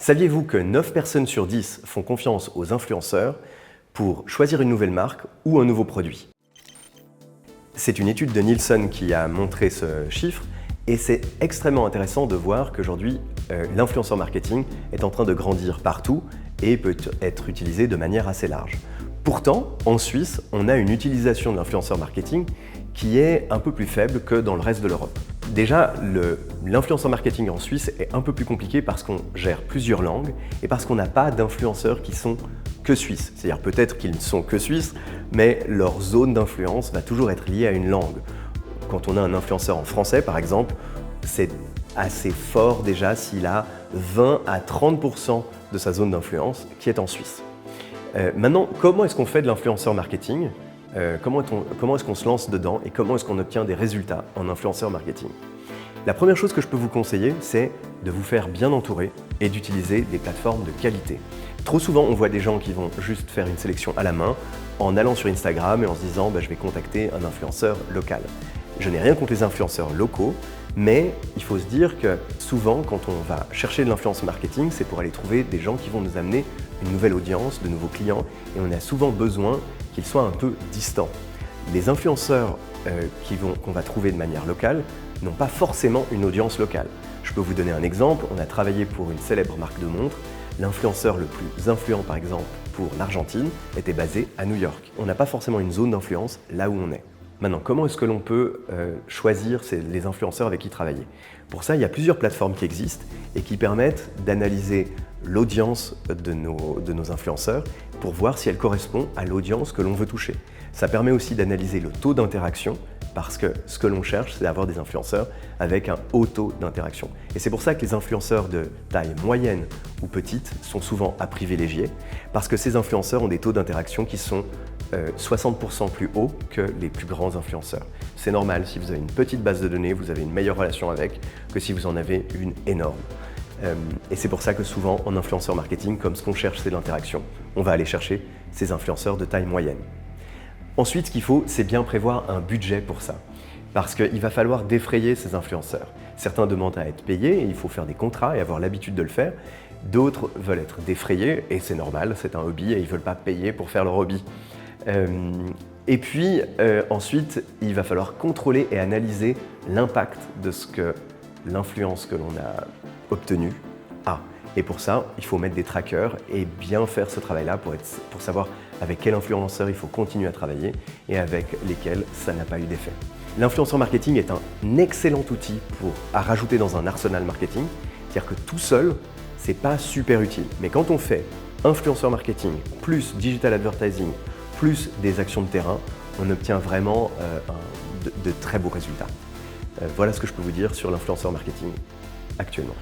Saviez-vous que 9 personnes sur 10 font confiance aux influenceurs pour choisir une nouvelle marque ou un nouveau produit? C'est une étude de Nielsen qui a montré ce chiffre et c'est extrêmement intéressant de voir qu'aujourd'hui, l'influenceur marketing est en train de grandir partout et peut être utilisé de manière assez large. Pourtant, en Suisse, on a une utilisation de l'influenceur marketing qui est un peu plus faible que dans le reste de l'Europe. Déjà, l'influenceur marketing en Suisse est un peu plus compliqué parce qu'on gère plusieurs langues et parce qu'on n'a pas d'influenceurs qui sont que suisses. C'est-à-dire peut-être qu'ils ne sont que suisses, mais leur zone d'influence va toujours être liée à une langue. Quand on a un influenceur en français, par exemple, c'est assez fort déjà s'il a 20 à 30% de sa zone d'influence qui est en Suisse. Maintenant, comment est-ce qu'on fait de l'influenceur marketing ? Comment est-ce qu'on se lance dedans et comment est-ce qu'on obtient des résultats en influenceur marketing? La première chose que je peux vous conseiller, c'est de vous faire bien entourer et d'utiliser des plateformes de qualité. Trop souvent, on voit des gens qui vont juste faire une sélection à la main en allant sur Instagram et en se disant je vais contacter un influenceur local. Je n'ai rien contre les influenceurs locaux, mais il faut se dire que souvent, quand on va chercher de l'influence marketing, c'est pour aller trouver des gens qui vont nous amener une nouvelle audience, de nouveaux clients, et on a souvent besoin qu'ils soient un peu distants. Les influenceurs qu'on va trouver de manière locale n'ont pas forcément une audience locale. Je peux vous donner un exemple, on a travaillé pour une célèbre marque de montres. L'influenceur le plus influent, par exemple, pour l'Argentine, était basé à New York. On n'a pas forcément une zone d'influence là où on est. Maintenant, comment est-ce que l'on peut choisir les influenceurs avec qui travailler? Pour ça, il y a plusieurs plateformes qui existent et qui permettent d'analyser l'audience de nos influenceurs pour voir si elle correspond à l'audience que l'on veut toucher. Ça permet aussi d'analyser le taux d'interaction parce que ce que l'on cherche, c'est d'avoir des influenceurs avec un haut taux d'interaction. Et c'est pour ça que les influenceurs de taille moyenne ou petite sont souvent à privilégier parce que ces influenceurs ont des taux d'interaction qui sont 60% plus haut que les plus grands influenceurs. C'est normal, si vous avez une petite base de données, vous avez une meilleure relation avec que si vous en avez une énorme. Et c'est pour ça que souvent en influenceur marketing, comme ce qu'on cherche c'est l'interaction, on va aller chercher ces influenceurs de taille moyenne. Ensuite, ce qu'il faut, c'est bien prévoir un budget pour ça. Parce qu'il va falloir défrayer ces influenceurs. Certains demandent à être payés et il faut faire des contrats et avoir l'habitude de le faire. D'autres veulent être défrayés et c'est normal, c'est un hobby et ils ne veulent pas payer pour faire leur hobby. Et puis ensuite, il va falloir contrôler et analyser l'impact de ce que l'influence que l'on a obtenue a. Et pour ça, il faut mettre des trackers et bien faire ce travail-là pour savoir avec quel influenceur il faut continuer à travailler et avec lesquels ça n'a pas eu d'effet. L'influenceur marketing est un excellent outil à rajouter dans un arsenal marketing, c'est-à-dire que tout seul, c'est pas super utile. Mais quand on fait influenceur marketing plus digital advertising plus des actions de terrain, on obtient vraiment de très beaux résultats. Voilà ce que je peux vous dire sur l'influenceur marketing actuellement.